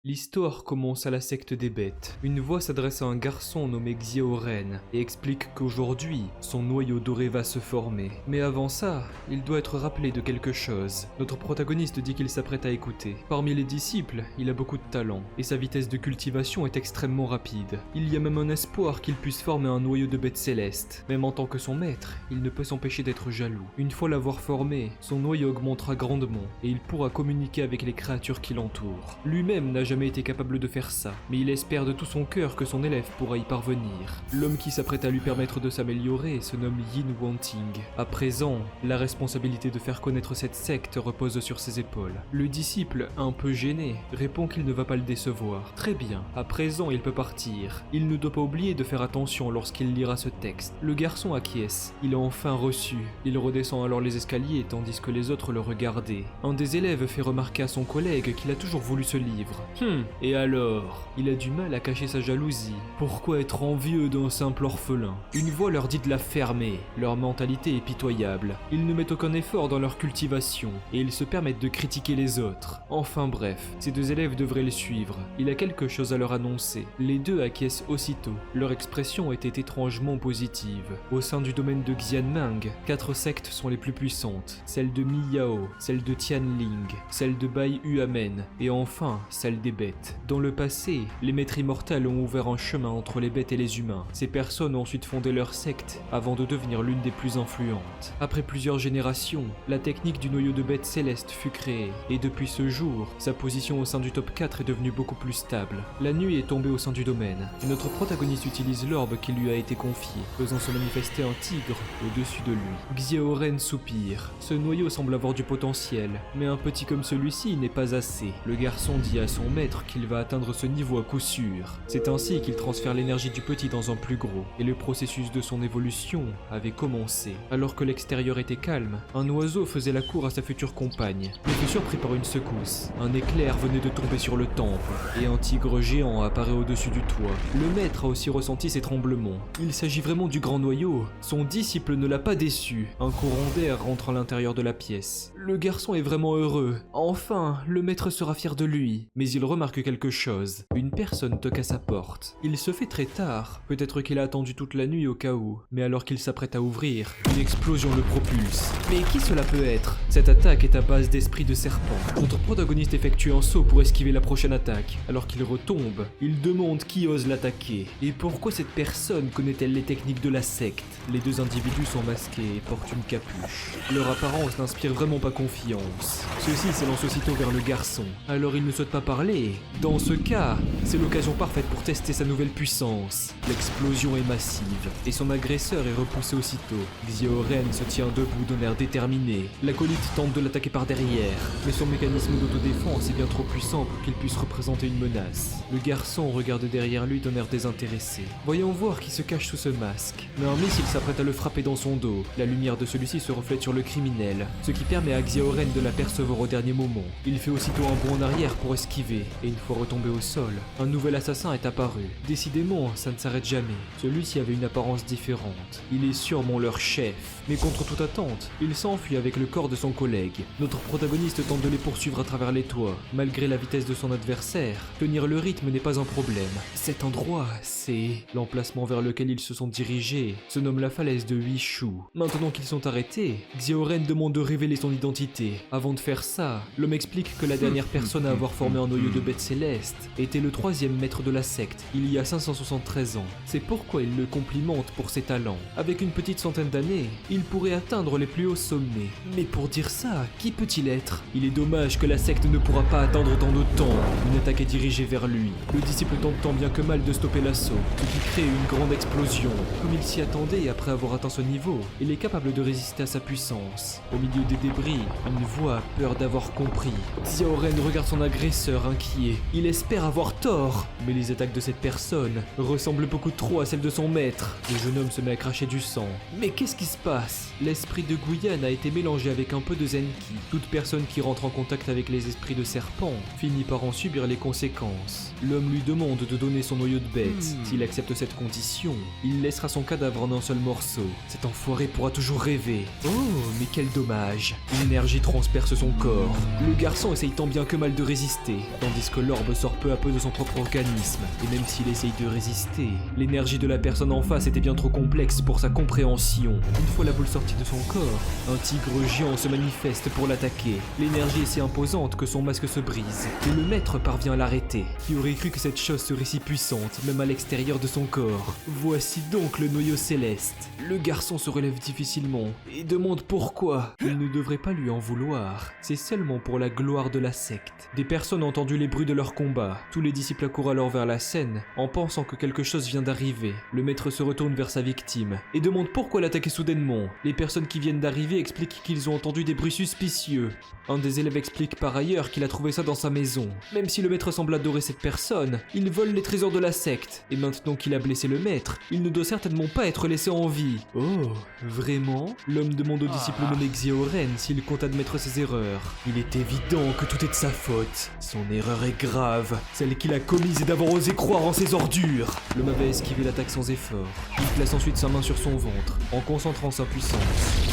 L'histoire commence à la secte des bêtes. Une voix s'adresse à un garçon nommé Xiaoren et explique qu'aujourd'hui, son noyau doré va se former. Mais avant ça, il doit être rappelé de quelque chose. Notre protagoniste dit qu'il s'apprête à écouter. Parmi les disciples, il a beaucoup de talent et sa vitesse de cultivation est extrêmement rapide. Il y a même un espoir qu'il puisse former un noyau de bêtes célestes. Même en tant que son maître, il ne peut s'empêcher d'être jaloux. Une fois l'avoir formé, son noyau augmentera grandement et il pourra communiquer avec les créatures qui l'entourent. Lui-même n'a jamais été capable de faire ça, mais il espère de tout son cœur que son élève pourra y parvenir. L'homme qui s'apprête à lui permettre de s'améliorer se nomme Yin Wanting. À présent, la responsabilité de faire connaître cette secte repose sur ses épaules. Le disciple, un peu gêné, répond qu'il ne va pas le décevoir. Très bien, à présent il peut partir. Il ne doit pas oublier de faire attention lorsqu'il lira ce texte. Le garçon acquiesce, il a enfin reçu. Il redescend alors les escaliers tandis que les autres le regardaient. Un des élèves fait remarquer à son collègue qu'il a toujours voulu ce livre. Et alors? Il a du mal à cacher sa jalousie. Pourquoi être envieux d'un simple orphelin? Une voix leur dit de la fermer. Leur mentalité est pitoyable. Ils ne mettent aucun effort dans leur cultivation et ils se permettent de critiquer les autres. Enfin bref, ces deux élèves devraient le suivre. Il a quelque chose à leur annoncer. Les deux acquiescent aussitôt. Leur expression était étrangement positive. Au sein du domaine de Xianmeng, 4 sectes sont les plus puissantes. Celle de Miyao, celle de Tianling, celle de Bai Yuamen et enfin celle des bêtes. Dans le passé, les maîtres immortels ont ouvert un chemin entre les bêtes et les humains. Ces personnes ont ensuite fondé leur secte avant de devenir l'une des plus influentes. Après plusieurs générations, la technique du noyau de bêtes céleste fut créée et depuis ce jour, sa position au sein du top 4 est devenue beaucoup plus stable. La nuit est tombée au sein du domaine et notre protagoniste utilise l'orbe qui lui a été confié, faisant se manifester un tigre au-dessus de lui. Xiaoren soupire. Ce noyau semble avoir du potentiel, mais un petit comme celui-ci n'est pas assez. Le garçon dit à son maître qu'il va atteindre ce niveau à coup sûr. C'est ainsi qu'il transfère l'énergie du petit dans un plus gros, et le processus de son évolution avait commencé. Alors que l'extérieur était calme, un oiseau faisait la cour à sa future compagne, mais fut surpris par une secousse. Un éclair venait de tomber sur le temple, et un tigre géant apparaît au-dessus du toit. Le maître a aussi ressenti ces tremblements. Il s'agit vraiment du grand noyau. Son disciple ne l'a pas déçu. Un courant d'air rentre à l'intérieur de la pièce. Le garçon est vraiment heureux. Enfin, le maître sera fier de lui. Mais il remarque quelque chose. Une personne toque à sa porte. Il se fait très tard. Peut-être qu'il a attendu toute la nuit au cas où. Mais alors qu'il s'apprête à ouvrir, une explosion le propulse. Mais qui cela peut être? Cette attaque est à base d'esprit de serpent. Notre protagoniste effectue un saut pour esquiver la prochaine attaque. Alors qu'il retombe, il demande qui ose l'attaquer. Et pourquoi cette personne connaît-elle les techniques de la secte? Les deux individus sont masqués et portent une capuche. Leur apparence n'inspire vraiment pas confiance. Ceux-ci s'élancent aussitôt vers le garçon. Alors il ne souhaite pas parler. Dans ce cas, c'est l'occasion parfaite pour tester sa nouvelle puissance. L'explosion est massive et son agresseur est repoussé aussitôt. Xiaoren se tient debout d'un air déterminé. L'acolyte tente de l'attaquer par derrière, mais son mécanisme d'autodéfense est bien trop puissant pour qu'il puisse représenter une menace. Le garçon regarde derrière lui d'un air désintéressé. Voyons voir qui se cache sous ce masque. Mais un missile s'apprête à le frapper dans son dos. La lumière de celui-ci se reflète sur le criminel, ce qui permet à Xiaoren de l'apercevoir au dernier moment. Il fait aussitôt un bond en arrière pour esquiver, et une fois retombé au sol, un nouvel assassin est apparu. Décidément, ça ne s'arrête jamais. Celui-ci avait une apparence différente. Il est sûrement leur chef. Mais contre toute attente, il s'enfuit avec le corps de son collègue. Notre protagoniste tente de les poursuivre à travers les toits. Malgré la vitesse de son adversaire, tenir le rythme n'est pas un problème. Cet endroit, c'est... L'emplacement vers lequel ils se sont dirigés se nomme la falaise de Huishu. Maintenant qu'ils sont arrêtés, Xiaoren demande de révéler son identité. Avant de faire ça, l'homme explique que la dernière personne à avoir formé un noyau de bêtes célestes était le 3e maître de la secte, il y a 573 ans. C'est pourquoi il le complimente pour ses talents. Avec une petite centaine d'années, il pourrait atteindre les plus hauts sommets. Mais pour dire ça, qui peut-il être? Il est dommage que la secte ne pourra pas attendre tant de temps. Une attaque est dirigée vers lui. Le disciple tente tant bien que mal de stopper l'assaut, ce qui crée une grande explosion. Comme il s'y attendait après avoir atteint ce niveau, il est capable de résister à sa puissance. Au milieu des débris, une voix a peur d'avoir compris. Xiaoren regarde son agresseur inquiet. Il espère avoir tort, mais les attaques de cette personne ressemblent beaucoup trop à celles de son maître. Le jeune homme se met à cracher du sang. Mais qu'est-ce qui se passe? L'esprit de Guyan a été mélangé avec un peu de Zenki. Toute personne qui rentre en contact avec les esprits de serpent finit par en subir les conséquences. L'homme lui demande de donner son noyau de bête. S'il accepte cette condition, il laissera son cadavre en un seul morceau. Cet enfoiré pourra toujours rêver. Oh, mais quel dommage. Une énergie transperce son corps. Le garçon essaye tant bien que mal de résister, tandis tandis que l'orbe sort peu à peu de son propre organisme, et même s'il essaye de résister, l'énergie de la personne en face était bien trop complexe pour sa compréhension. Une fois la boule sortie de son corps, un tigre géant se manifeste pour l'attaquer. L'énergie est si imposante que son masque se brise, et le maître parvient à l'arrêter. Qui aurait cru que cette chose serait si puissante, même à l'extérieur de son corps? Voici donc le noyau céleste. Le garçon se relève difficilement, et demande pourquoi. Il ne devrait pas lui en vouloir, c'est seulement pour la gloire de la secte. Des personnes ont entendu les bruits de leur combat. Tous les disciples accourent alors vers la scène, en pensant que quelque chose vient d'arriver. Le maître se retourne vers sa victime, et demande pourquoi l'attaquer soudainement. Les personnes qui viennent d'arriver expliquent qu'ils ont entendu des bruits suspicieux. Un des élèves explique par ailleurs qu'il a trouvé ça dans sa maison. Même si le maître semble adorer cette personne, il vole les trésors de la secte, et maintenant qu'il a blessé le maître, il ne doit certainement pas être laissé en vie. Oh, vraiment? L'homme demande au disciple nommé Xiaoren s'il compte admettre ses erreurs. Il est évident que tout est de sa faute. Son erreur est grave. Celle qu'il a commise est d'avoir osé croire en ses ordures. L'homme avait esquivé l'attaque sans effort. Il place ensuite sa main sur son ventre, en concentrant sa puissance.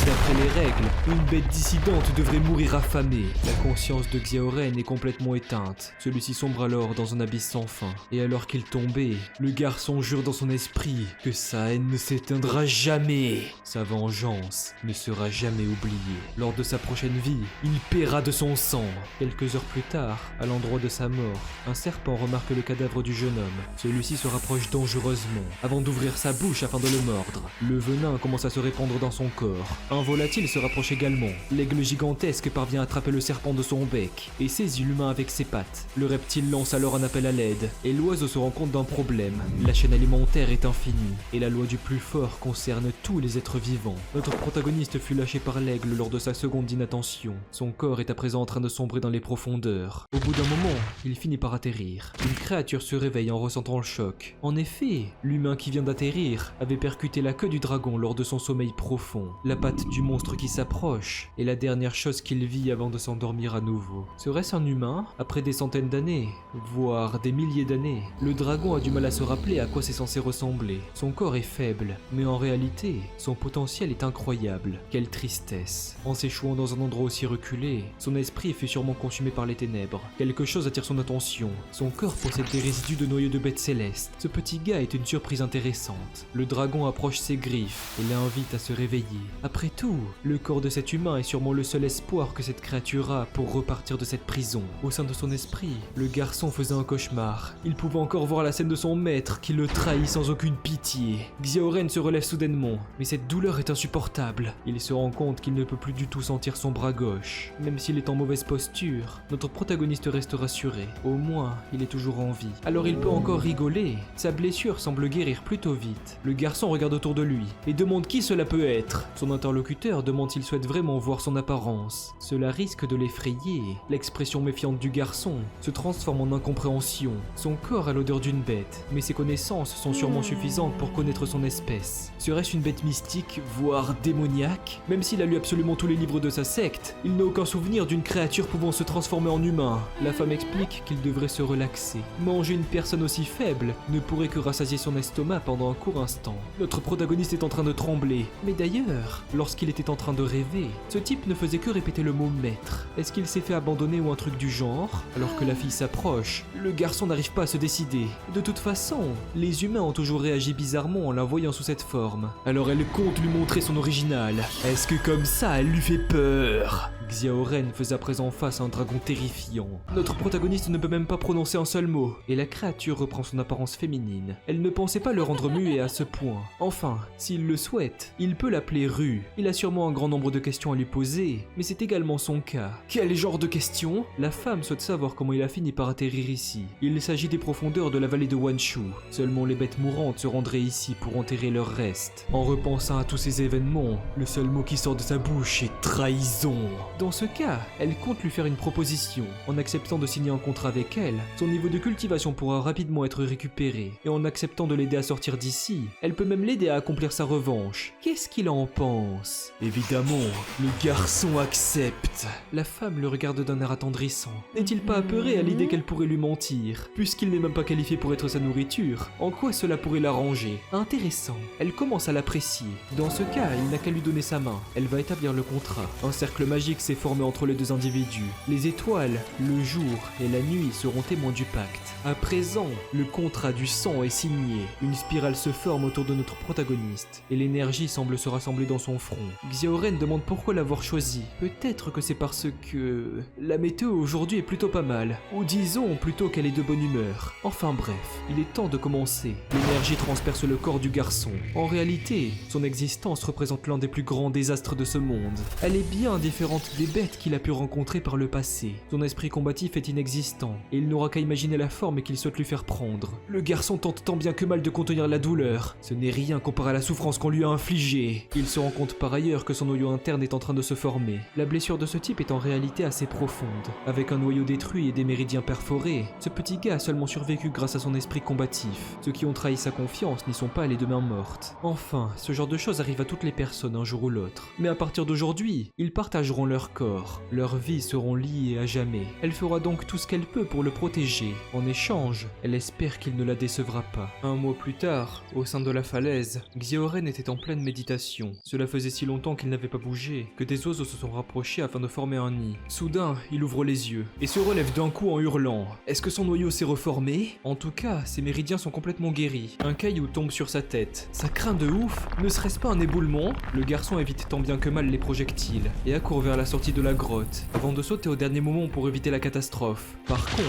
D'après les règles, une bête dissidente devrait mourir affamée. La conscience de Xiaoren est complètement éteinte. Celui-ci sombre alors dans un abysse sans fin. Et alors qu'il tombait, le garçon jure dans son esprit que sa haine ne s'éteindra jamais. Sa vengeance ne sera jamais oubliée. Lors de sa prochaine vie, il paiera de son sang. Quelques heures plus tard, à l'endroit de sa mort, un serpent remarque le cadavre du jeune homme. Celui-ci se rapproche dangereusement, avant d'ouvrir sa bouche afin de le mordre. Le venin commence à se répandre dans son corps. Un volatile se rapproche également. L'aigle gigantesque parvient à attraper le serpent de son bec et saisit l'humain avec ses pattes. Le reptile lance alors un appel à l'aide, et l'oiseau se rend compte d'un problème. La chaîne alimentaire est infinie, et la loi du plus fort concerne tous les êtres vivants. Notre protagoniste fut lâché par l'aigle lors de sa seconde inattention. Son corps est à présent en train de sombrer dans les profondeurs. Au bout d'un moment, il finit par atterrir. Une créature se réveille en ressentant le choc. En effet, l'humain qui vient d'atterrir avait percuté la queue du dragon lors de son sommeil profond. La patte du monstre qui s'approche est la dernière chose qu'il vit avant de s'endormir à nouveau. Serait-ce un humain? Après des centaines d'années, voire des milliers d'années, le dragon a du mal à se rappeler à quoi c'est censé ressembler. Son corps est faible, mais en réalité, son potentiel est incroyable. Quelle tristesse. En s'échouant dans un endroit aussi reculé, son esprit fut sûrement consumé par les ténèbres. Quelque chose attire son attention. Son corps possède des résidus de noyaux de bêtes célestes. Ce petit gars est une surprise intéressante. Le dragon approche ses griffes et l'invite à se réveiller. Après tout, le corps de cet humain est sûrement le seul espoir que cette créature a pour repartir de cette prison. Au sein de son esprit, le garçon faisait un cauchemar. Il pouvait encore voir la scène de son maître qui le trahit sans aucune pitié. Xiaoren se relève soudainement, mais cette douleur est insupportable. Il se rend compte qu'il ne peut plus du tout sentir son bras gauche. Même s'il est en mauvaise posture, notre protagoniste reste rassuré. Au moins, il est toujours en vie. Alors il peut encore rigoler. Sa blessure semble guérir plutôt vite. Le garçon regarde autour de lui et demande qui cela peut être. Son interlocuteur demande s'il souhaite vraiment voir son apparence. Cela risque de l'effrayer. L'expression méfiante du garçon se transforme en incompréhension. Son corps a l'odeur d'une bête, mais ses connaissances sont sûrement suffisantes pour connaître son espèce. Serait-ce une bête mystique, voire démoniaque? Même s'il a lu absolument tous les livres de sa secte, il n'a aucun souvenir d'une créature pouvant se transformer en humain. La femme explique qu'il devrait se relaxer. Manger une personne aussi faible ne pourrait que rassasier son estomac pendant un court instant. Notre protagoniste est en train de trembler. Mais d'ailleurs, lorsqu'il était en train de rêver, ce type ne faisait que répéter le mot maître. Est-ce qu'il s'est fait abandonner ou un truc du genre? Alors que la fille s'approche, le garçon n'arrive pas à se décider. De toute façon, les humains ont toujours réagi bizarrement en la voyant sous cette forme. Alors elle compte lui montrer son original. Est-ce que comme ça, elle lui fait peur? Xiaoren faisait à présent face à un dragon terrifiant. Notre protagoniste ne peut même pas prononcer un seul mot, et la créature reprend son apparence féminine. Elle ne pensait pas le rendre muet à ce point. Enfin, s'il le souhaite, il peut l'appeler Ru. Il a sûrement un grand nombre de questions à lui poser, mais c'est également son cas. Quel genre de questions? La femme souhaite savoir comment il a fini par atterrir ici. Il s'agit des profondeurs de la vallée de Wanshu. Seulement les bêtes mourantes se rendraient ici pour enterrer leurs restes. En repensant à tous ces événements, le seul mot qui sort de sa bouche est trahison. Dans ce cas, elle compte lui faire une proposition. En acceptant de signer un contrat avec elle, son niveau de cultivation pourra rapidement être récupéré. Et en acceptant de l'aider à sortir d'ici, elle peut même l'aider à accomplir sa revanche. Qu'est-ce qu'il en pense? Évidemment, le garçon accepte. La femme le regarde d'un air attendrissant. N'est-il pas apeuré à l'idée qu'elle pourrait lui mentir? Puisqu'il n'est même pas qualifié pour être sa nourriture, en quoi cela pourrait l'arranger? Intéressant. Elle commence à l'apprécier. Dans ce cas, il n'a qu'à lui donner sa main. Elle va établir le contrat. Un cercle magique s'est formé entre les deux individus. Les étoiles, le jour et la nuit seront témoins du pacte. À présent, le contrat du sang est signé. Une spirale se forme autour de notre protagoniste, et l'énergie semble se rassembler dans son front. Xiaoren demande pourquoi l'avoir choisi. Peut-être que c'est parce que... la météo aujourd'hui est plutôt pas mal. Ou disons plutôt qu'elle est de bonne humeur. Enfin bref, il est temps de commencer. L'énergie transperce le corps du garçon. En réalité, son existence représente l'un des plus grands désastres de ce monde. Elle est bien différente des bêtes qu'il a pu rencontrer par le passé. Son esprit combatif est inexistant, et il n'aura qu'à imaginer la forme qu'il souhaite lui faire prendre. Le garçon tente tant bien que mal de contenir la douleur. Ce n'est rien comparé à la souffrance qu'on lui a infligée. Il se rend compte par ailleurs que son noyau interne est en train de se former. La blessure de ce type est en réalité assez profonde. Avec un noyau détruit et des méridiens perforés, ce petit gars a seulement survécu grâce à son esprit combatif. Ceux qui ont trahi sa confiance n'y sont pas allés de main morte. Enfin, ce genre de choses arrive à toutes les personnes un jour ou l'autre. Mais à partir d'aujourd'hui, ils partageront leur corps. Leurs vies seront liées à jamais. Elle fera donc tout ce qu'elle peut pour le protéger. En échange, elle espère qu'il ne la décevra pas. Un mois plus tard, au sein de la falaise, Xiaoren était en pleine méditation. Cela faisait si longtemps qu'il n'avait pas bougé que des oiseaux se sont rapprochés afin de former un nid. Soudain, il ouvre les yeux et se relève d'un coup en hurlant. Est-ce que son noyau s'est reformé? En tout cas, ses méridiens sont complètement guéris. Un caillou tombe sur sa tête. Ça craint de ouf. Ne serait-ce pas un éboulement? Le garçon évite tant bien que mal les projectiles et accourt vers la sortie de la grotte avant de sauter au dernier moment pour éviter la catastrophe. Par contre,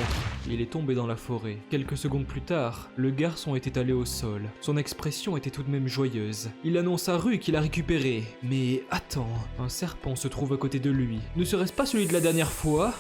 il est tombé dans la forêt. Quelques secondes plus tard, le garçon était allé au sol. Son expression était tout de même joyeuse. Il annonce à Ru qu'il a récupéré. Mais attends, un serpent se trouve à côté de lui. Ne serait-ce pas celui de la dernière fois?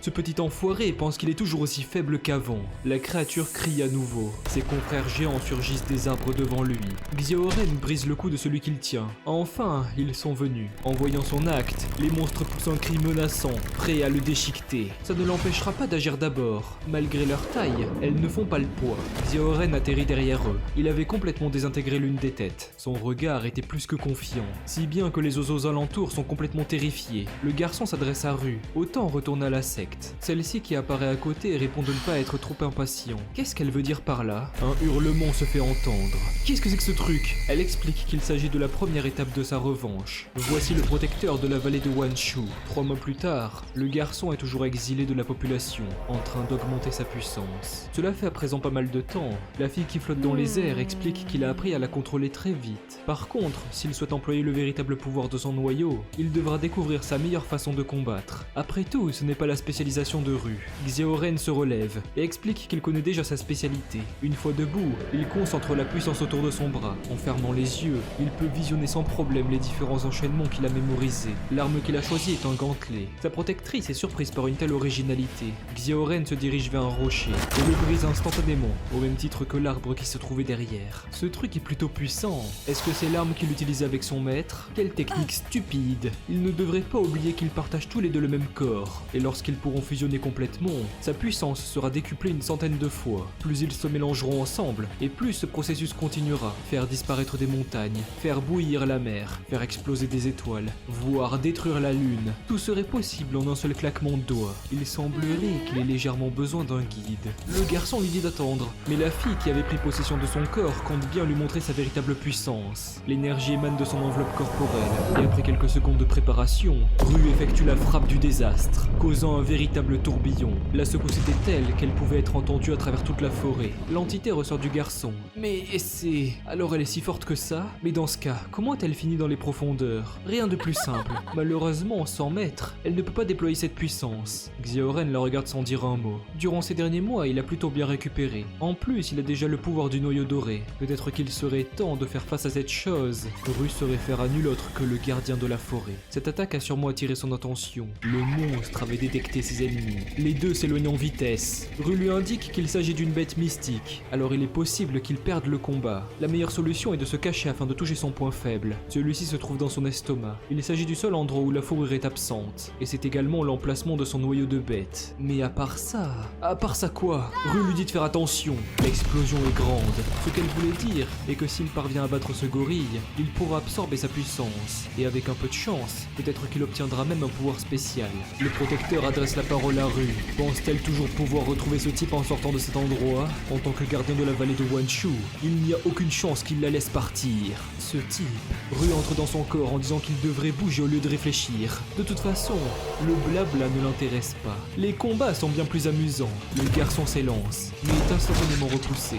Ce petit enfoiré pense qu'il est toujours aussi faible qu'avant. La créature crie à nouveau. Ses confrères géants surgissent des arbres devant lui. Xiaoren brise le cou de celui qu'il tient. Enfin, ils sont venus. En voyant son acte, les monstres poussent un cri menaçant, prêts à le déchiqueter. Ça ne l'empêchera pas d'agir d'abord. Malgré leur taille, elles ne font pas le poids. Xiaoren atterrit derrière eux. Il avait complètement désintégré l'une des têtes. Son regard était plus que confiant, si bien que les oiseaux alentours sont complètement terrifiés. Le garçon s'adresse à Ru. Autant retourner à la secte. Celle-ci qui apparaît à côté répond de ne pas être trop impatient. Qu'est-ce qu'elle veut dire par là? Un hurlement se fait entendre. Qu'est-ce que c'est que ce truc? Elle explique qu'il s'agit de la première étape de sa revanche. Voici le protecteur de la vallée de Wanshu. 3 mois plus tard, le garçon est toujours exilé de la population, en train d'augmenter sa puissance. Cela fait à présent pas mal de temps. La fille qui flotte dans les airs explique qu'il a appris à la contrôler très vite. Par contre, s'il souhaite employer le véritable pouvoir de son noyau, il devra découvrir sa meilleure façon de combattre. Après tout, ce n'est pas la spécialisation de Ru. Xiaoren se relève et explique qu'il connaît déjà sa spécialité. Une fois debout, il concentre la puissance autour de son bras. En fermant les yeux, il peut visionner sans problème les différents enchaînements qu'il a mémorisés. L'arme qu'il a choisie est un gantelet. Sa protectrice est surprise par une telle originalité. Xiaoren se dirige vers un rocher et le brise instantanément, au même titre que l'arbre qui se trouvait derrière. Ce truc est plutôt puissant. Est-ce que c'est l'arme qu'il utilisait avec son maître? Quelle technique stupide! Il ne devrait pas oublier qu'ils partagent tous les deux le même corps. Et lorsqu'ils pourront fusionner complètement, sa puissance sera décuplée une centaine de fois. Plus ils se mélangeront ensemble, et plus ce processus continuera. Faire disparaître des montagnes, faire bouillir la mer, faire exploser des étoiles, voire détruire la lune. Tout serait possible en un seul claquement de doigts. Il semblerait qu'il ait légèrement besoin d'un guide. Le garçon lui dit d'attendre, mais la fille qui avait pris possession de son corps compte bien lui montrer sa véritable puissance. L'énergie émane de son enveloppe corporelle, et après quelques secondes de préparation, Ru effectue la frappe du désastre, causant un véritable tourbillon. La secousse était telle qu'elle pouvait être entendue à travers toute la forêt. L'entité ressort du garçon. Mais c'est... Alors elle est si forte que ça? Mais dans ce cas, comment a-t-elle fini dans les profondeurs? Rien de plus simple. Malheureusement, 100 mètres, elle ne peut pas déployer cette puissance. Xiaoren la regarde sans dire un mot. Durant ces derniers mois, il a plutôt bien récupéré. En plus, il a déjà le pouvoir du noyau doré. Peut-être qu'il serait temps de faire face à cette chose. Ru se réfère à nul autre que le gardien de la forêt. Cette attaque a sûrement attiré son attention. Le monstre avait détecté ses ennemis. Les deux s'éloignent en vitesse. Ru lui indique qu'il s'agit d'une bête mystique, alors il est possible qu'il perde le combat. La meilleure solution est de se cacher afin de toucher son point faible. Celui-ci se trouve dans son estomac. Il s'agit du seul endroit où la fourrure est absente, et c'est également l'emplacement de son noyau de bête. Mais à part ça quoi? Ru lui dit de faire attention. L'explosion est grande. Ce qu'elle voulait dire est que s'il parvient à battre ce gorille, il pourra absorber sa puissance, et avec un peu de chance, peut-être qu'il obtiendra même un pouvoir spécial. Le protecteur adresse passe la parole à Rue. Pense-t-elle toujours pouvoir retrouver ce type en sortant de cet endroit? En tant que gardien de la vallée de Wanshu, il n'y a aucune chance qu'il la laisse partir. Ce type, Rue entre dans son corps en disant qu'il devrait bouger au lieu de réfléchir. De toute façon, le blabla ne l'intéresse pas. Les combats sont bien plus amusants. Le garçon s'élance, mais est instantanément repoussé.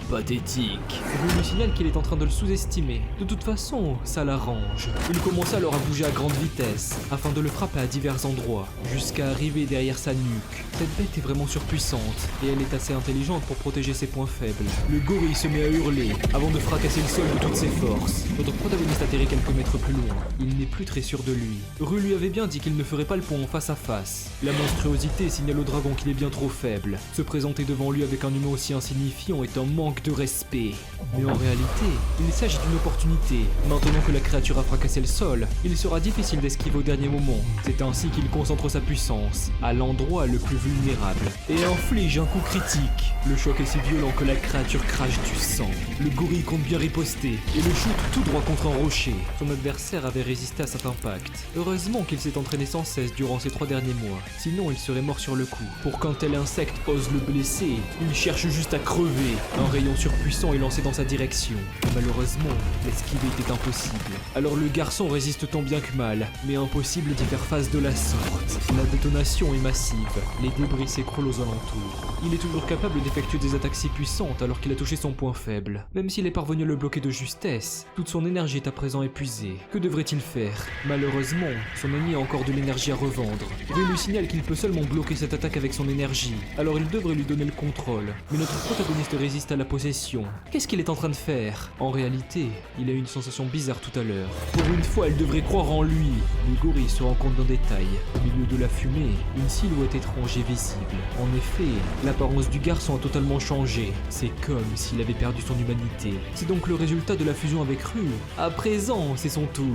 Pathétique. Rue lui signale qu'il est en train de le sous-estimer. De toute façon, ça l'arrange. Il commence alors à bouger à grande vitesse, afin de le frapper à divers endroits, jusqu'à arriver derrière sa nuque. Cette bête est vraiment surpuissante, et elle est assez intelligente pour protéger ses points faibles. Le gorille se met à hurler, avant de fracasser le sol de toutes ses forces. Notre protagoniste atterrit quelques mètres plus loin. Il n'est plus très sûr de lui. Rue lui avait bien dit qu'il ne ferait pas le pont en face à face. La monstruosité signale au dragon qu'il est bien trop faible. Se présenter devant lui avec un humain aussi insignifiant est un manque de respect. Mais en réalité, il s'agit d'une opportunité. Maintenant que la créature a fracassé le sol, il sera difficile d'esquiver au dernier moment. C'est ainsi qu'il concentre sa puissance, à l'endroit le plus vulnérable, et inflige un coup critique. Le choc est si violent que la créature crache du sang. Le gorille compte bien riposter, et le shoot tout droit contre un rocher. Son adversaire avait résisté à cet impact. Heureusement qu'il s'est entraîné sans cesse durant ces 3 derniers mois, sinon il serait mort sur le coup. Pour qu'un tel insecte ose le blesser, il cherche juste à crever. Un rayon surpuissant est lancé dans sa direction. Malheureusement, l'esquiver était impossible. Alors le garçon résiste tant bien que mal, mais impossible d'y faire face de la sorte. La détonation est massive, les débris s'écroulent aux alentours. Il est toujours capable d'effectuer des attaques si puissantes alors qu'il a touché son point faible. Même s'il est parvenu à le bloquer de justesse, toute son énergie est à présent épuisée. Que devrait-il faire? Malheureusement, son ami a encore de l'énergie à revendre. Rue lui signale qu'il peut seulement bloquer cette attaque avec son énergie, alors il devrait lui donner le contrôle. Mais notre protagoniste résiste à la possession. Qu'est-ce qu'il est en train de faire? En réalité, il a eu une sensation bizarre tout à l'heure. Pour une fois, elle devrait croire en lui. Le gorille se rend compte d'un détail. Au milieu de la fumée, une silhouette étrange est visible. En effet, l'apparence du garçon a totalement changé. C'est comme s'il avait perdu son humanité. C'est donc le résultat de la fusion avec Rue. À présent, c'est son tour.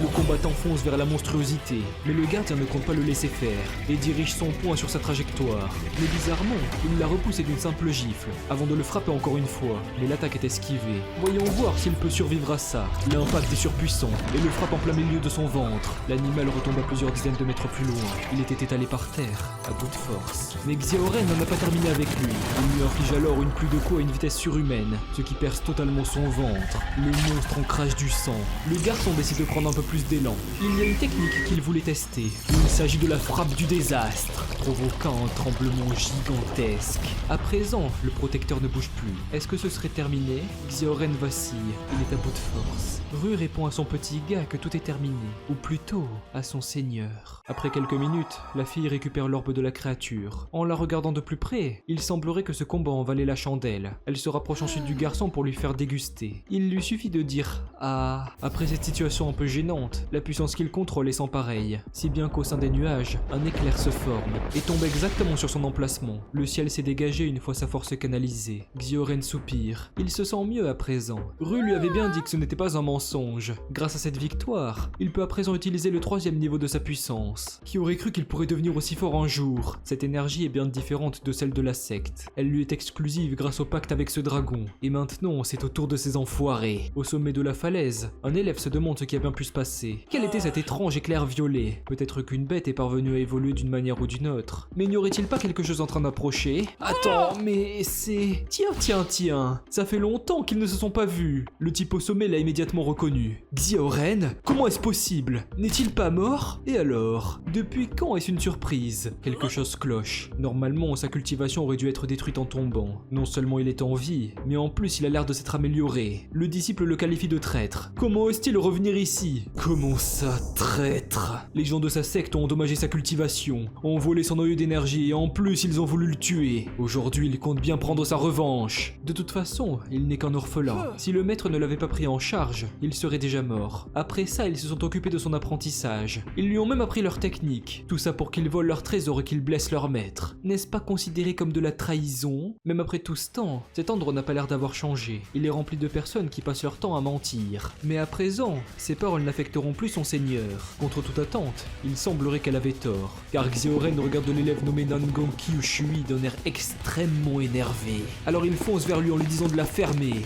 Le combattant fonce vers la monstruosité, mais le gardien ne compte pas le laisser faire et dirige son poing sur sa trajectoire. Mais bizarrement, il l'a repoussé d'une simple gifle, avant de le frapper encore une fois. Mais l'attaque est esquivée. Voyons voir s'il peut survivre à ça. L'impact est surpuissant et le frappe en plein milieu de son ventre. L'animal retombe à plusieurs dizaines de mètres plus loin. Il était étalé par terre, à bout de force. Mais Xiaoren n'en a pas terminé avec lui. Il lui inflige alors une pluie de coups à une vitesse surhumaine, ce qui perce totalement son ventre. Le monstre en crache du sang. Le garçon décide de prendre un peu plus d'élan. Il y a une technique qu'il voulait tester. Il s'agit de la frappe du désastre, provoquant un tremblement gigantesque. À présent, le protecteur ne bouge plus. Est-ce que ce serait terminé? Xiaoren vacille. Il est à bout de force. Rue répond à son petit gars que tout est terminé, ou plutôt à son seigneur. Après quelques minutes, la fille récupère l'orbe de la créature. En la regardant de plus près, il semblerait que ce combat en valait la chandelle. Elle se rapproche ensuite du garçon pour lui faire déguster. Il lui suffit de dire « Ah ». Après cette situation un peu gênante, la puissance qu'il contrôle est sans pareille. Si bien qu'au sein des nuages, un éclair se forme et tombe exactement sur son emplacement. Le ciel s'est dégagé une fois sa force canalisée. Xiaoren soupire. Il se sent mieux à présent. Rue lui avait bien dit que ce n'était pas un mensonge. Grâce à cette victoire, il peut à présent utiliser le 3e niveau de sa puissance. Qui aurait cru qu'il pourrait devenir aussi fort un jour? Cette énergie est bien différente de celle de la secte. Elle lui est exclusive grâce au pacte avec ce dragon. Et maintenant, c'est au tour de ces enfoirés. Au sommet de la falaise, un élève se demande ce qui a bien pu se passer. Quel était cet étrange éclair violet? Peut-être qu'une bête est parvenue à évoluer d'une manière ou d'une autre. Mais n'y aurait-il pas quelque chose en train d'approcher? Attends, mais c'est... Tiens, ça fait longtemps qu'ils ne se sont pas vus. Le type au sommet l'a immédiatement reconnu. Xiaoren? Comment est-ce possible? N'est-il pas mort? Et alors? Depuis quand est-ce une surprise? Quelque chose cloche. Normalement, sa cultivation aurait dû être détruite en tombant. Non seulement il est en vie, mais en plus il a l'air de s'être amélioré. Le disciple le qualifie de traître. Comment ose-t-il revenir ici? Comment ça, traître? Les gens de sa secte ont endommagé sa cultivation, ont volé son noyau d'énergie et en plus ils ont voulu le tuer. Aujourd'hui, il compte bien prendre sa revanche. De toute façon, il n'est qu'un orphelin. Si le maître ne l'avait pas pris en charge, il serait déjà mort. Après ça, ils se sont occupés de son apprentissage. Ils lui ont même appris leur technique. Tout ça pour qu'il vole leur trésor et qu'il blesse leur maître. N'est-ce pas considéré comme de la trahison? Même après tout ce temps, cet endroit n'a pas l'air d'avoir changé. Il est rempli de personnes qui passent leur temps à mentir. Mais à présent, ces paroles n'affecteront plus son seigneur. Contre toute attente, il semblerait qu'elle avait tort. Car Xiaoren regarde l'élève nommé Nangonki Ushui d'un air extrêmement énervé. Alors il fonce vers lui en lui disant de la fermer.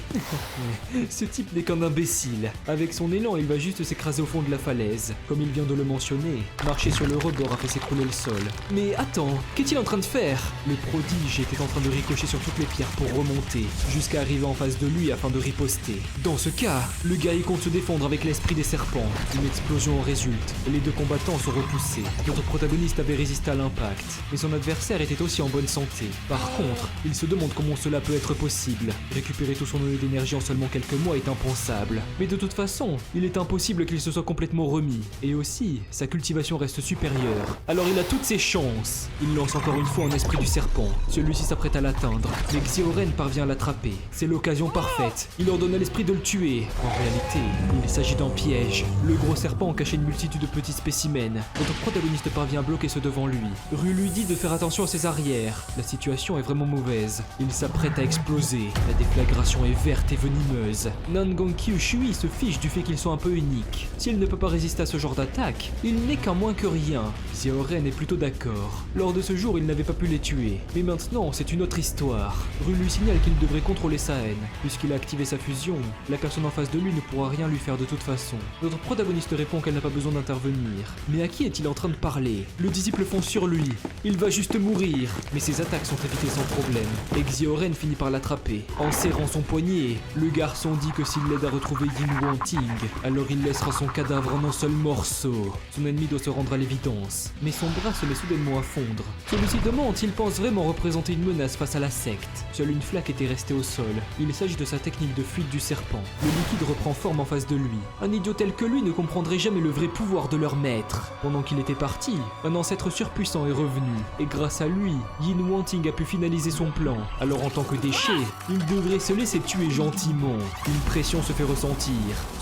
Ce type n'est qu'un imbécile. Avec son élan, il va juste s'écraser au fond de la falaise. Comme il vient de le mentionner, marcher sur le rebord a fait s'écrouler retourner le sol. Mais attends, qu'est-il en train de faire? Le prodige était en train de ricocher sur toutes les pierres pour remonter, jusqu'à arriver en face de lui afin de riposter. Dans ce cas, le guerrier compte se défendre avec l'esprit des serpents. Une explosion en résulte, et les deux combattants sont repoussés. Notre protagoniste avait résisté à l'impact, mais son adversaire était aussi en bonne santé. Par contre, il se demande comment cela peut être possible. Récupérer tout son eau d'énergie en seulement quelques mois est impensable. Mais de toute façon, il est impossible qu'il se soit complètement remis. Et aussi, sa cultivation reste supérieure. Alors il a toutes ses chances. Il lance encore une fois un esprit du serpent. Celui-ci s'apprête à l'atteindre, mais Xiaoren parvient à l'attraper. C'est l'occasion parfaite. Il ordonne à l'esprit de le tuer. En réalité, il s'agit d'un piège. Le gros serpent cachait une multitude de petits spécimens. Notre protagoniste parvient à bloquer ceux devant lui. Rue lui dit de faire attention à ses arrières. La situation est vraiment mauvaise. Il s'apprête à exploser. La déflagration est verte et venimeuse. Nangonki Ushui se fiche du fait qu'ils sont un peu uniques. S'il ne peut pas résister à ce genre d'attaque, il n'est qu'un moins que rien. Xiaoren est plutôt d'accord. Lors de ce jour, il n'avait pas pu les tuer. Mais maintenant, c'est une autre histoire. Rue lui signale qu'il devrait contrôler sa haine. Puisqu'il a activé sa fusion, la personne en face de lui ne pourra rien lui faire de toute façon. Notre protagoniste répond qu'elle n'a pas besoin d'intervenir. Mais à qui est-il en train de parler? Le disciple fonce sur lui. Il va juste mourir. Mais ses attaques sont évitées sans problème. Et Xiaoren finit par l'attraper. En serrant son poignet, le garçon dit que s'il l'aide à retrouver Yin Wanting, alors il laissera son cadavre en un seul morceau. Son ennemi doit se rendre à l'évidence. Mais son bras se met soudainement à fondre. Celui-ci demande s'il pense vraiment représenter une menace face à la secte. Seule une flaque était restée au sol. Il s'agit de sa technique de fuite du serpent. Le liquide reprend forme en face de lui. Un idiot tel que lui ne comprendrait jamais le vrai pouvoir de leur maître. Pendant qu'il était parti, un ancêtre surpuissant est revenu. Et grâce à lui, Yin Wanting a pu finaliser son plan. Alors en tant que déchet, il devrait se laisser tuer gentiment. Une pression se fait ressentir.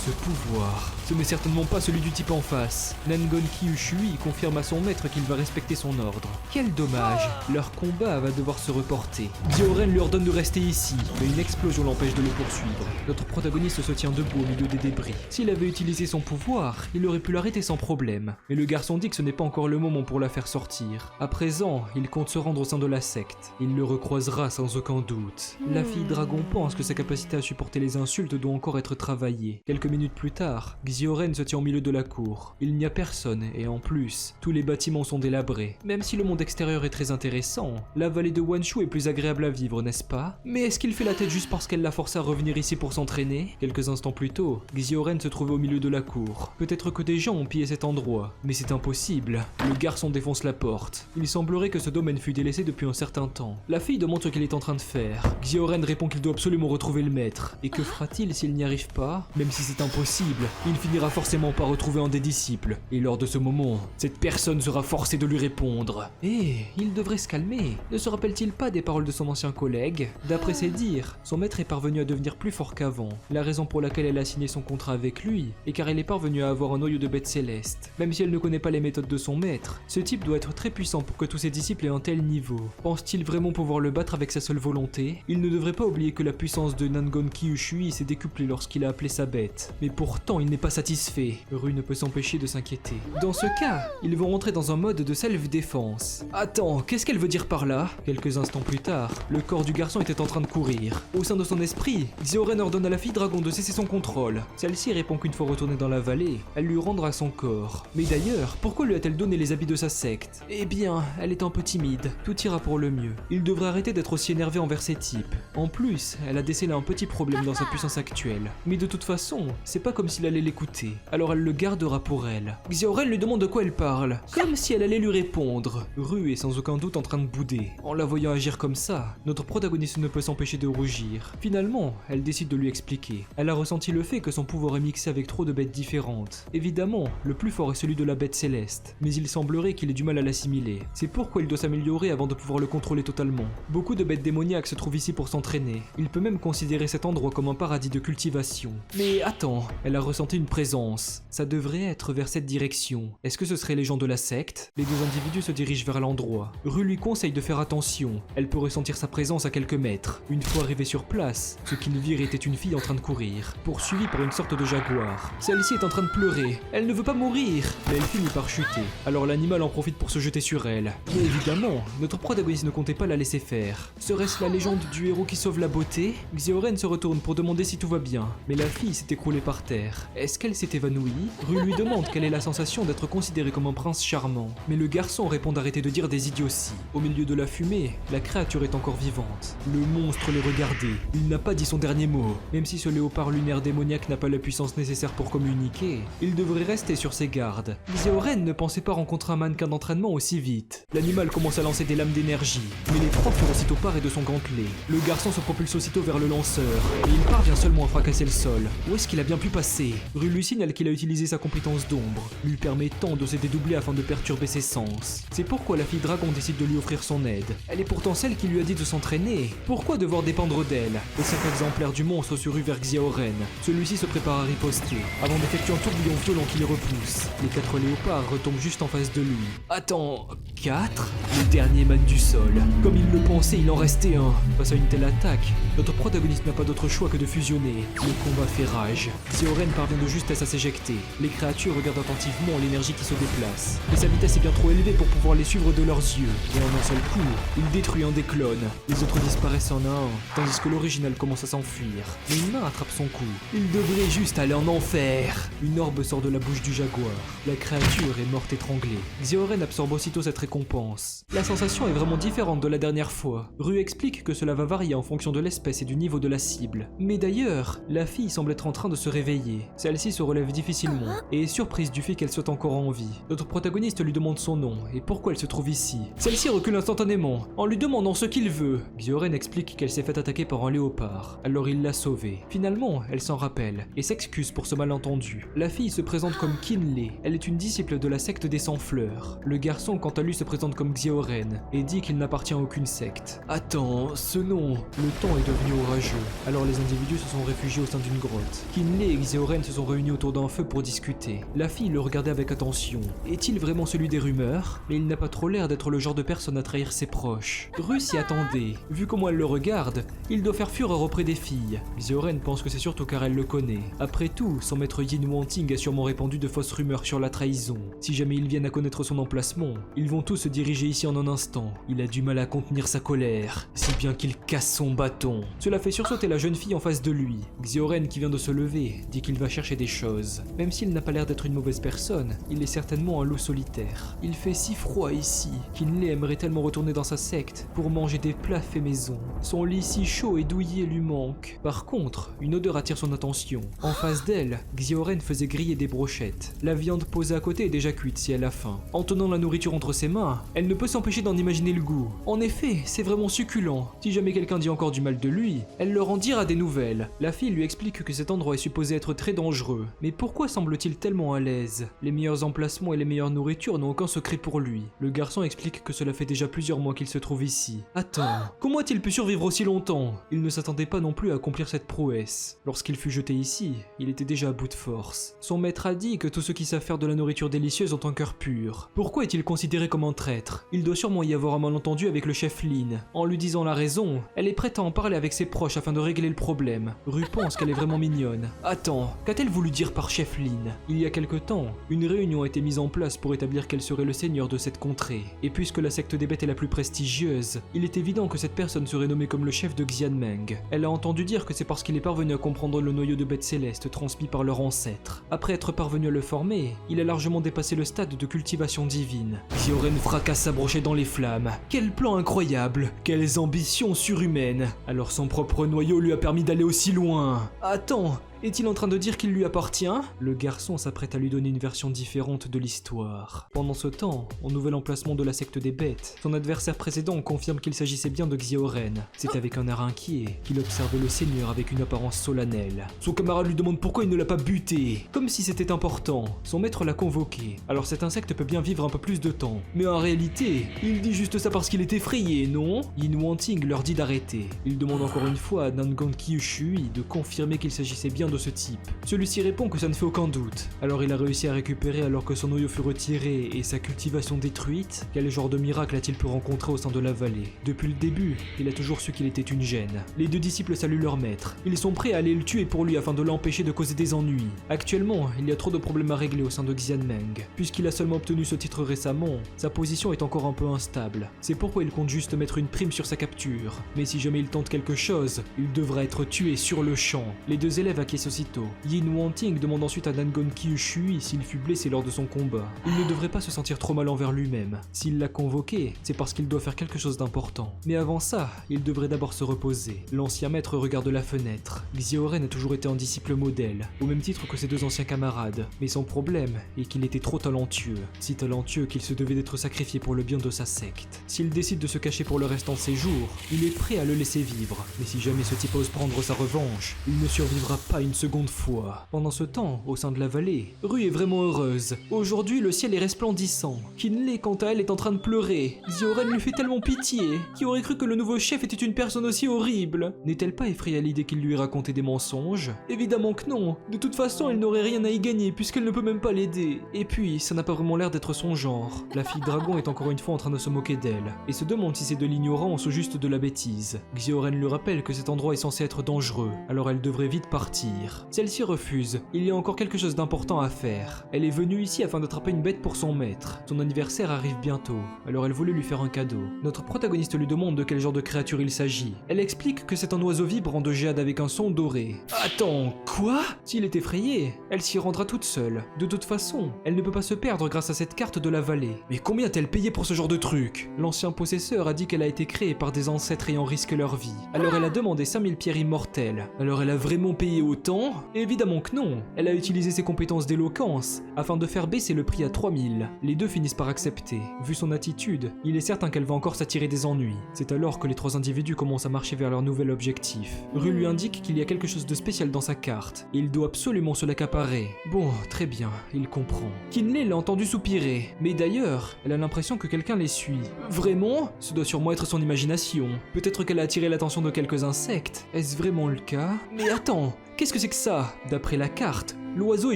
Ce pouvoir, ce n'est certainement pas celui du type en face. Nangonki Ushui confirme à son maître qu'il va respecter son ordre. Quel dommage, leur combat va devoir se reporter. Xiaoren lui ordonne de rester ici, mais une explosion l'empêche de le poursuivre. Notre protagoniste se tient debout au milieu des débris. S'il avait utilisé son pouvoir, il aurait pu l'arrêter sans problème. Mais le garçon dit que ce n'est pas encore le moment pour la faire sortir. À présent, il compte se rendre au sein de la secte. Il le recroisera sans aucun doute. La fille dragon pense que sa capacité à supporter les insultes doit encore être travaillée. Quelques minutes plus tard, Xiaoren se tient au milieu de la cour. Il n'y a personne et en plus, tous les bâtiments sont délabrés. Même si le monde extérieur est très intéressant, la vallée de Wanshu est plus agréable à vivre, n'est-ce pas? Mais est-ce qu'il fait la tête juste parce qu'elle l'a forcé à revenir ici pour s'entraîner? Quelques instants plus tôt, Xiaoren se trouvait au milieu de la cour. Peut-être que des gens ont pillé cet endroit, mais c'est impossible. Le garçon défonce la porte. Il semblerait que ce domaine fut délaissé depuis un certain temps. La fille demande ce qu'il est en train de faire. Xiaoren répond qu'il doit absolument retrouver le maître. Et que fera-t-il s'il n'y arrive pas? Même si c'est impossible, il finira forcément par retrouver un des disciples. Et lors de ce moment, cette personne sera forcée de lui répondre. Il devrait se calmer. Ne se rappelle-t-il pas des paroles de son ancien collègue? D'après ses dires, son maître est parvenu à devenir plus fort qu'avant. La raison pour laquelle elle a signé son contrat avec lui est car elle est parvenue à avoir un noyau de bête céleste. Même si elle ne connaît pas les méthodes de son maître, ce type doit être très puissant pour que tous ses disciples aient un tel niveau. Pense-t-il vraiment pouvoir le battre avec sa seule volonté? Il ne devrait pas oublier que la puissance de Nangonki Ushui s'est décuplée lorsqu'il a appelé sa bête. Mais pourtant, il n'est pas satisfait. Rue ne peut s'empêcher de s'inquiéter. Dans ce cas, ils vont rentrer dans un mode de self-défense. Attends, qu'est-ce qu'elle veut dire par là? Quelques instants plus tard, le corps du garçon était en train de courir. Au sein de son esprit, Xiaoren ordonne à la fille dragon de cesser son contrôle. Celle-ci répond qu'une fois retournée dans la vallée, elle lui rendra son corps. Mais d'ailleurs, pourquoi lui a-t-elle donné les habits de sa secte? Eh bien, elle est un peu timide. Tout ira pour le mieux. Il devrait arrêter d'être aussi énervé envers ces types. En plus, elle a décelé un petit problème dans sa puissance actuelle. Mais de toute façon, c'est pas comme s'il allait l'écouter. Alors elle le gardera pour elle. Xiaoren lui demande de quoi elle parle, comme si elle allait lui répondre. Rue est sans aucun doute en train de bouder. En la voyant agir comme ça, notre protagoniste ne peut s'empêcher de rougir. Finalement, elle décide de lui expliquer. Elle a ressenti le fait que son pouvoir est mixé avec trop de bêtes différentes. Évidemment, le plus fort est celui de la bête céleste, mais il semblerait qu'il ait du mal à l'assimiler. C'est pourquoi il doit s'améliorer avant de pouvoir le contrôler totalement. Beaucoup de bêtes démoniaques se trouvent ici pour s'entraîner. Il peut même considérer cet endroit comme un paradis de cultivation. Mais attends, elle a ressenti une présence. Ça devrait être vers cette direction. Est-ce que ce serait les gens de la secte? Les deux individus se dirigent vers l'endroit. Rue lui conseille de faire attention. Elle peut ressentir sa présence à quelques mètres. Une fois arrivé sur place, ce qu'il virent était une fille en train de courir, poursuivie par une sorte de jaguar. Celle-ci est en train de pleurer. Elle ne veut pas mourir, mais elle finit par chuter. Alors l'animal en profite pour se jeter sur elle. Mais évidemment, notre protagoniste ne comptait pas la laisser faire. Serait-ce la légende du héros qui sauve la beauté? Xiaoren se retourne pour demander si tout va bien, mais la fille s'est écroulée par terre. Est-ce qu'elle s'est évanouie? Rue lui demande quelle est la sensation d'être considérée comme un prince charmant. méchant. Mais le garçon répond d'arrêter de dire des idioties. Au milieu de la fumée, la créature est encore vivante. Le monstre les regardait. Il n'a pas dit son dernier mot. Même si ce léopard lunaire démoniaque n'a pas la puissance nécessaire pour communiquer, il devrait rester sur ses gardes. Xiaoren ne pensait pas rencontrer un mannequin d'entraînement aussi vite. L'animal commence à lancer des lames d'énergie, mais les trois furent aussitôt parés de son gantelet. Le garçon se propulse aussitôt vers le lanceur, et il parvient seulement à fracasser le sol. Où est-ce qu'il a bien pu passer? Rue lui signale qu'il a utilisé sa compétence d'ombre, lui permettant de se dédoubler afin de perturber ses sens. C'est pourquoi la fille dragon décide de lui offrir son aide. Elle est pourtant celle qui lui a dit de s'entraîner. Pourquoi devoir dépendre d'elle? Les 5 exemplaires du monstre se ruent vers Xiaoren. Celui-ci se prépare à riposter, avant d'effectuer un tourbillon violent qui les repousse. Les 4 léopards retombent juste en face de lui. Attends, 4? Le dernier émane du sol. Comme il le pensait, il en restait un. Face à une telle attaque, notre protagoniste n'a pas d'autre choix que de fusionner. Le combat fait rage. Xiaoren parvient de justesse à s'éjecter. Les créatures regardent attentivement l'énergie qui se déplace. Mais sa vitesse est bien trop élevée pour pouvoir les suivre de leurs yeux. Et en un seul coup, il détruit un des clones. Les autres disparaissent en un, tandis que l'original commence à s'enfuir. Mais une main attrape son cou. Il devrait juste aller en enfer. Une orbe sort de la bouche du jaguar. La créature est morte étranglée. Xiaoren absorbe aussitôt cette récompense. La sensation est vraiment différente de la dernière fois. Rue explique que cela va varier en fonction de l'espèce et du niveau de la cible. Mais d'ailleurs, la fille semble être en train de se réveiller. Celle-ci se relève difficilement et est surprise du fait qu'elle soit encore en vie. Notre protagoniste lui demande son nom et pourquoi elle se trouve ici. Celle-ci recule instantanément en lui demandant ce qu'il veut. Xiaoren explique qu'elle s'est fait attaquer par un léopard, alors il l'a sauvée. Finalement, elle s'en rappelle et s'excuse pour ce malentendu. La fille se présente comme Kinley. Elle est une disciple de la secte des Sans-Fleurs. Le garçon, quant à lui, se présente comme Xiaoren et dit qu'il n'appartient à aucune secte. Attends, ce nom... Le temps est devenu orageux, alors les individus se sont réfugiés au sein d'une grotte. Kinley et Xiaoren se sont réunis autour d'un feu pour discuter. La fille le regardait avec attention. Est-il vraiment celui des rumeurs? Mais il n'a pas trop l'air d'être le genre de personne à trahir ses proches. Rue s'y attendait. Vu comment elle le regarde, il doit faire fureur auprès des filles. Xiaoren pense que c'est surtout car elle le connaît. Après tout, son maître Yin Wanting a sûrement répandu de fausses rumeurs sur la trahison. Si jamais ils viennent à connaître son emplacement, ils vont tous se diriger ici en un instant. Il a du mal à contenir sa colère, si bien qu'il casse son bâton. Cela fait sursauter la jeune fille en face de lui. Xiaoren, qui vient de se lever, dit qu'il va chercher des choses. Même s'il n'a pas l'air d'être une mauvaise personne, il est certainement un loup solitaire. Il fait si froid ici. Kinley aimerait tellement retourner dans sa secte pour manger des plats faits maison. Son lit si chaud et douillet lui manque. Par contre, une odeur attire son attention. En face d'elle, Xiaoren faisait griller des brochettes. La viande posée à côté est déjà cuite si elle a faim. En tenant la nourriture entre ses mains, elle ne peut s'empêcher d'en imaginer le goût. En effet, c'est vraiment succulent. Si jamais quelqu'un dit encore du mal de lui, elle leur en dira des nouvelles. La fille lui explique que cet endroit est supposé être très dangereux. Mais pourquoi semble-t-il tellement à l'aise? Les meilleurs emplacements et les meilleures nourritures n'ont aucun secret pour lui. Le garçon explique que cela fait déjà plusieurs mois qu'il se trouve ici. Attends, comment a-t-il pu survivre aussi longtemps? Il ne s'attendait pas non plus à accomplir cette prouesse. Lorsqu'il fut jeté ici, il était déjà à bout de force. Son maître a dit que tous ceux qui savent faire de la nourriture délicieuse ont un cœur pur. Pourquoi est-il considéré comme un traître? Il doit sûrement y avoir un malentendu avec le chef Lin. En lui disant la raison, elle est prête à en parler avec ses proches afin de régler le problème. Rue pense qu'elle est vraiment mignonne. Attends, qu'a-t-elle voulu dire par chef Lin? Il y a quelque temps, une réunion a été mise en place pour établir quel serait le seigneur de cette contrée. Et puisque la secte des bêtes est la plus prestigieuse, il est évident que cette personne serait nommée comme le chef de Xianmeng. Elle a entendu dire que c'est parce qu'il est parvenu à comprendre le noyau de bêtes célestes transmis par leur ancêtre. Après être parvenu à le former, il a largement dépassé le stade de cultivation divine. Xiaoren fracasse sa brochette dans les flammes. Quel plan incroyable! Quelles ambitions surhumaines! Alors son propre noyau lui a permis d'aller aussi loin. Attends, est-il en train de dire qu'il lui appartient? Le garçon s'apprête à lui donner une version différente de l'histoire. Pendant ce temps, au nouvel emplacement de la secte des bêtes, son adversaire précédent confirme qu'il s'agissait bien de Xiaoren. C'est avec un air inquiet qu'il observait le seigneur avec une apparence solennelle. Son camarade lui demande pourquoi il ne l'a pas buté, comme si c'était important. Son maître l'a convoqué, alors cet insecte peut bien vivre un peu plus de temps. Mais en réalité, il dit juste ça parce qu'il est effrayé, non? Yin Wanting leur dit d'arrêter. Il demande encore une fois à Nangon Kyushui de confirmer qu'il s'agissait bien de ce type. Celui-ci répond que ça ne fait aucun doute. Alors il a réussi à récupérer alors que son noyau fut retiré et sa cultivation détruite. Quel genre de miracle a-t-il pu rencontrer au sein de la vallée? Depuis le début, il a toujours su qu'il était une gêne. Les deux disciples saluent leur maître. Ils sont prêts à aller le tuer pour lui afin de l'empêcher de causer des ennuis. Actuellement, il y a trop de problèmes à régler au sein de Xianmeng. Puisqu'il a seulement obtenu ce titre récemment, sa position est encore un peu instable. C'est pourquoi il compte juste mettre une prime sur sa capture. Mais si jamais il tente quelque chose, il devra être tué sur le champ. Les deux élèves acquiescent sacrifice aussitôt. Yin Wanting demande ensuite à Dangon Kyushui s'il fut blessé lors de son combat. Il ne devrait pas se sentir trop mal envers lui-même. S'il l'a convoqué, c'est parce qu'il doit faire quelque chose d'important. Mais avant ça, il devrait d'abord se reposer. L'ancien maître regarde la fenêtre. Xiaoren a toujours été un disciple modèle, au même titre que ses deux anciens camarades. Mais son problème est qu'il était trop talentueux. Si talentueux qu'il se devait d'être sacrifié pour le bien de sa secte. S'il décide de se cacher pour le restant de ses jours, il est prêt à le laisser vivre. Mais si jamais ce type ose prendre sa revanche, il ne survivra pas une seconde fois. Pendant ce temps, au sein de la vallée, Rue est vraiment heureuse. Aujourd'hui, le ciel est resplendissant. Kinley, quant à elle, est en train de pleurer. Xiaoren lui fait tellement pitié. Qui aurait cru que le nouveau chef était une personne aussi horrible? N'est-elle pas effrayée à l'idée qu'il lui ait raconté des mensonges? Évidemment que non. De toute façon, elle n'aurait rien à y gagner puisqu'elle ne peut même pas l'aider. Et puis, ça n'a pas vraiment l'air d'être son genre. La fille dragon est encore une fois en train de se moquer d'elle, et se demande si c'est de l'ignorance ou juste de la bêtise. Xiaoren lui rappelle que cet endroit est censé être dangereux, alors elle devrait vite partir. Celle-ci refuse, il y a encore quelque chose d'important à faire. Elle est venue ici afin d'attraper une bête pour son maître. Son anniversaire arrive bientôt, alors elle voulait lui faire un cadeau. Notre protagoniste lui demande de quel genre de créature il s'agit. Elle explique que c'est un oiseau vibrant de jade avec un son doré. Attends, quoi? S'il est effrayé, elle s'y rendra toute seule. De toute façon, elle ne peut pas se perdre grâce à cette carte de la vallée. Mais combien a-t-elle payé pour ce genre de truc? L'ancien possesseur a dit qu'elle a été créée par des ancêtres ayant risqué leur vie. Alors elle a demandé 5000 pierres immortelles. Alors elle a vraiment payé autant? Évidemment que non. Elle a utilisé ses compétences d'éloquence afin de faire baisser le prix à 3000. Les deux finissent par accepter. Vu son attitude, il est certain qu'elle va encore s'attirer des ennuis. C'est alors que les trois individus commencent à marcher vers leur nouvel objectif. Rue lui indique qu'il y a quelque chose de spécial dans sa carte, et il doit absolument se l'accaparer. Bon, très bien, il comprend. Kinley l'a entendu soupirer, mais d'ailleurs, elle a l'impression que quelqu'un les suit. Vraiment? Ce doit sûrement être son imagination. Peut-être qu'elle a attiré l'attention de quelques insectes. Est-ce vraiment le cas? Mais attends, qu'est-ce que c'est que ça? D'après la carte, l'oiseau est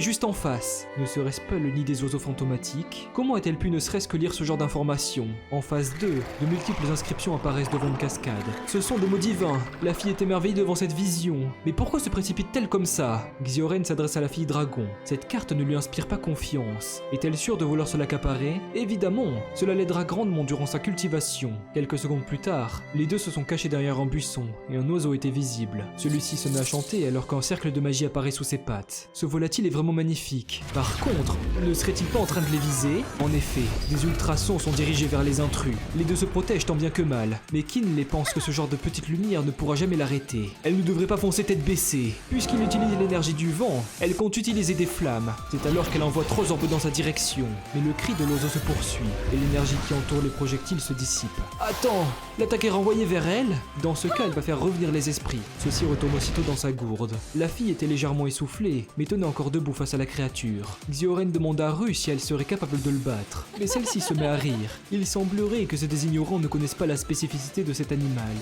juste en face. Ne serait-ce pas le nid des oiseaux fantomatiques? Comment a-t-elle pu ne serait-ce que lire ce genre d'informations? En phase 2, de multiples inscriptions apparaissent devant une cascade. Ce sont des mots divins. La fille est émerveillée devant cette vision. Mais pourquoi se précipite-t-elle comme ça? Xiaoren s'adresse à la fille dragon. Cette carte ne lui inspire pas confiance. Est-elle sûre de vouloir se l'accaparer? Évidemment, cela l'aidera grandement durant sa cultivation. Quelques secondes plus tard, les deux se sont cachés derrière un buisson et un oiseau était visible. Celui-ci se met à chanter alors qu'un cercle de magie apparaît sous ses pattes. Ce volatile est vraiment magnifique. Par contre, ne serait-il pas en train de les viser? En effet, des ultrasons sont dirigés vers les intrus. Les deux se protègent tant bien que mal, mais Kinley pense que ce genre de petite lumière ne pourra jamais l'arrêter. Elle ne devrait pas foncer tête baissée. Puisqu'il utilise l'énergie du vent, elle compte utiliser des flammes. C'est alors qu'elle envoie 3 orbes dans sa direction. Mais le cri de l'oiseau se poursuit, et l'énergie qui entoure les projectiles se dissipe. Attends, l'attaque est renvoyée vers elle? Dans ce cas, elle va faire revenir les esprits. Ceux-ci retournent aussitôt dans sa gourde. La fille était légèrement essoufflée, mais tenait encore debout face à la créature. Xiaoren demande à Rue si elle serait capable de le battre. Mais celle-ci se met à rire. Il semblerait que ces ignorants ne connaissent pas la spécificité de cet animal.